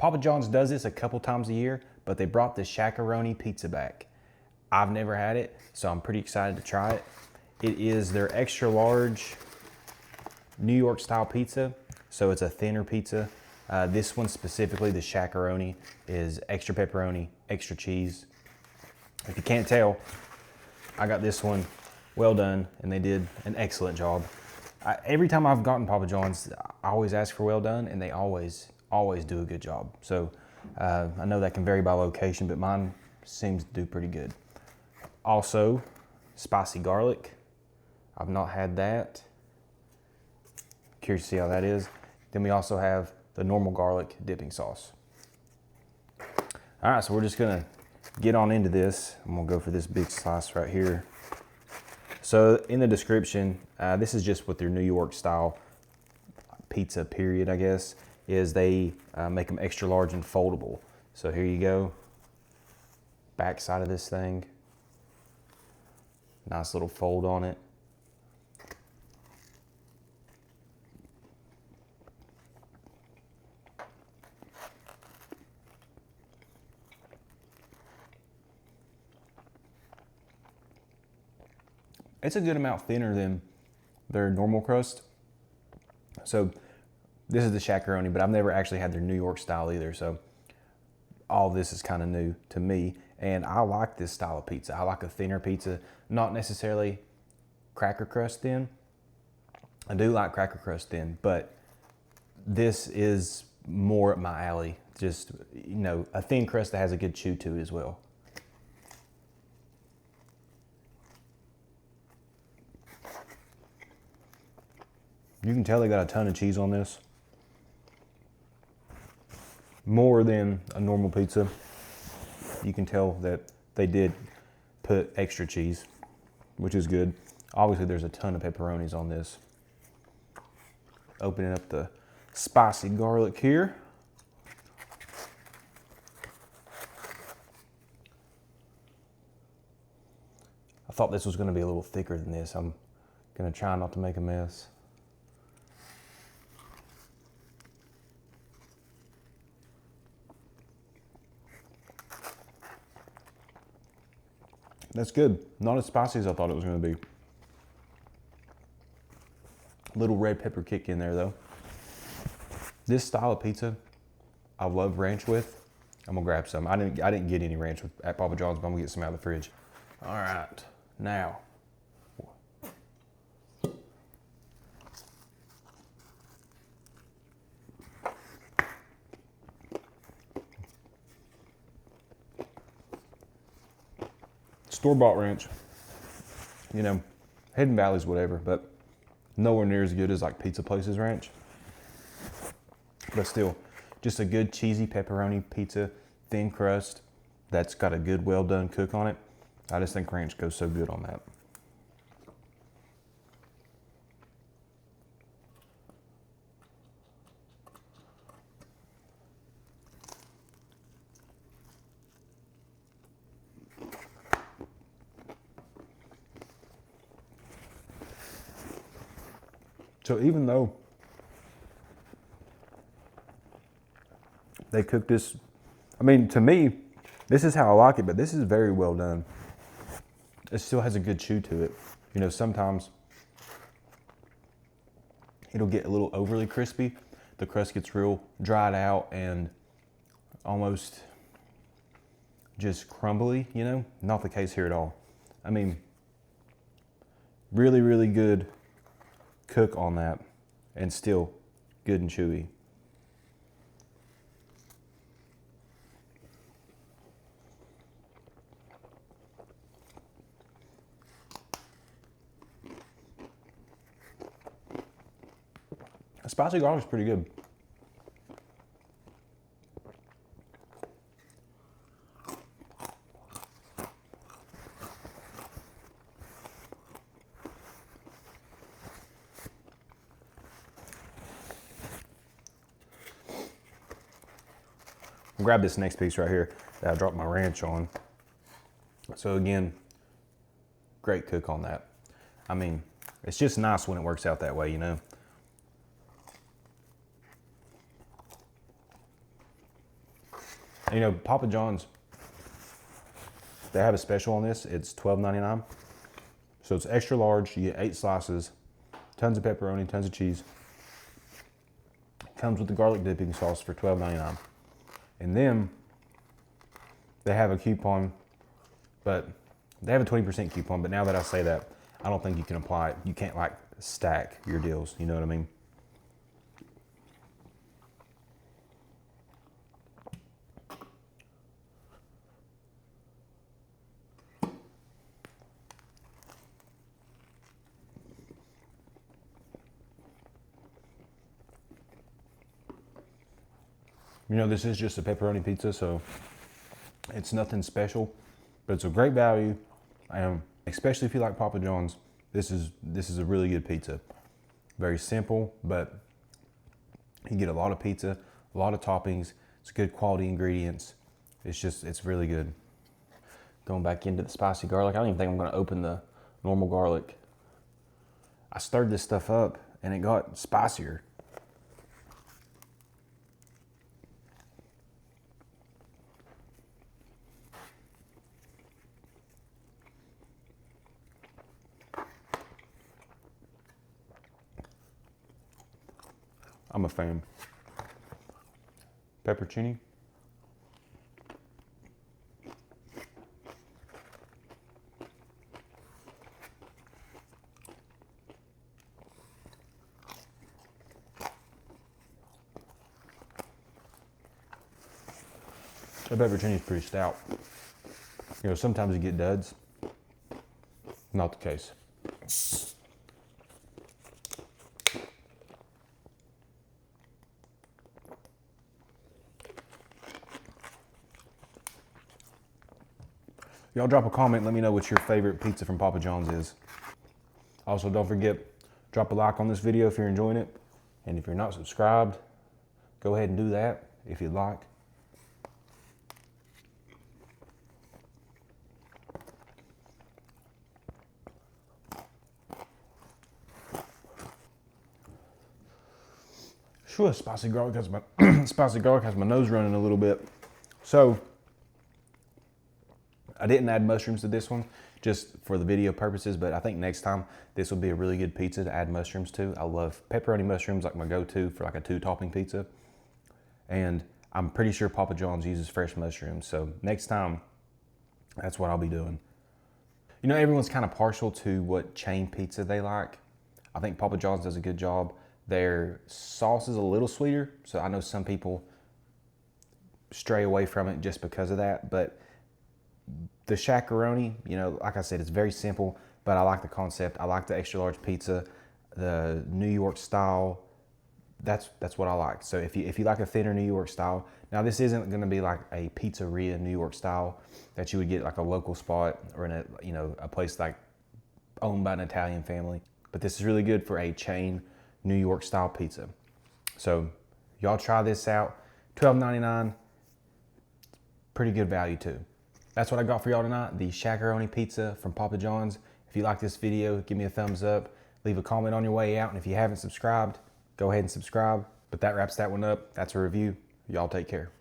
Papa John's does this a couple times a year, but they brought the Shaq-a-Roni pizza back. I've never had it, so I'm pretty excited to try it. It is their extra large New York style pizza, so it's a thinner pizza. This one specifically, the Shakaroni, is extra pepperoni, extra cheese. If you can't tell, I got this one well done, and they did an excellent job. Every time I've gotten Papa John's, I always ask for well done, and they always do a good job. So I know that can vary by location, but mine seems to do pretty good. Also, spicy garlic. I've not had that. Curious to see how that is. Then we also have the normal garlic dipping sauce. All right, so we're just gonna get on into this. I'm gonna go for this big slice right here. So in the description, this is just with their New York style pizza period, I guess, is they make them extra large and foldable. So here you go, back side of this thing. Nice little fold on it. It's a good amount thinner than their normal crust. So this is the Shakaroni, but I've never actually had their New York style either. So all this is kind of new to me. And I like this style of pizza. I like a thinner pizza, not necessarily cracker crust thin. I do like cracker crust thin, but this is more up my alley. Just, you know, a thin crust that has a good chew to it as well. You can tell they got a ton of cheese on this. More than a normal pizza. You can tell that they did put extra cheese, which is good. Obviously, there's a ton of pepperonis on this. Opening up the spicy garlic here. I thought this was going to be a little thicker than this. I'm going to try not to make a mess. That's good. Not as spicy as I thought it was going to be. Little red pepper kick in there though. This style of pizza, I love ranch with. I'm gonna grab some. I didn't get any ranch at Papa John's, but I'm gonna get some out of the fridge. All right, now. Store-bought ranch, you know, Hidden Valley's whatever, but nowhere near as good as like Pizza Place's ranch. But still, just a good cheesy pepperoni pizza, thin crust, that's got a good well done cook on it. I just think ranch goes so good on that. So even though they cook this, I mean, to me, this is how I like it, but this is very well done. It still has a good chew to it. You know, sometimes it'll get a little overly crispy. The crust gets real dried out and almost just crumbly, you know? Not the case here at all. I mean, really, really good cook on that and still good and chewy. Spicy garlic is pretty good. I'll grab this next piece right here that I dropped my ranch on. So again, great cook on that. I mean, it's just nice when it works out that way, you know? And, you know, Papa John's, they have a special on this. It's $12.99. So it's extra large. You get 8 slices, tons of pepperoni, tons of cheese. Comes with the garlic dipping sauce for $12.99. And then they have a coupon, but they have a 20% coupon. But now that I say that, I don't think you can apply it. You can't like stack your deals. You know what I mean? You know, this is just a pepperoni pizza, so it's nothing special, but it's a great value. Especially if you like Papa John's, this is a really good pizza. Very simple, but you get a lot of pizza, a lot of toppings. It's good quality ingredients. It's really good. Going back into the spicy garlic. I don't even think I'm gonna open the normal garlic. I stirred this stuff up and it got spicier. I'm a fan. Pepperoni. The pepperoni is pretty stout. You know, sometimes you get duds. Not the case. Y'all drop a comment, let me know what your favorite pizza from Papa John's is. Also, don't forget, drop a like on this video if you're enjoying it. And if you're not subscribed, go ahead and do that if you'd like. Sure, spicy garlic has my nose running a little bit. So, I didn't add mushrooms to this one just for the video purposes, but I think next time this will be a really good pizza to add mushrooms to. I love pepperoni mushrooms, like my go-to for like a 2-topping pizza. And I'm pretty sure Papa John's uses fresh mushrooms. So next time, that's what I'll be doing. You know, everyone's kind of partial to what chain pizza they like. I think Papa John's does a good job. Their sauce is a little sweeter, so I know some people stray away from it just because of that, but the Shakaroni, you know, like I said, it's very simple, but I like the concept. I like the extra large pizza, the New York style. That's what I like. So if you like a thinner New York style, now this isn't going to be like a pizzeria New York style that you would get like a local spot or in a place like owned by an Italian family. But this is really good for a chain New York style pizza. So y'all try this out. $12.99, pretty good value too. That's what I got for y'all tonight, the Shakaroni pizza from Papa John's. If you like this video, give me a thumbs up, leave a comment on your way out, and if you haven't subscribed, go ahead and subscribe. But that wraps that one up. That's a review. Y'all take care.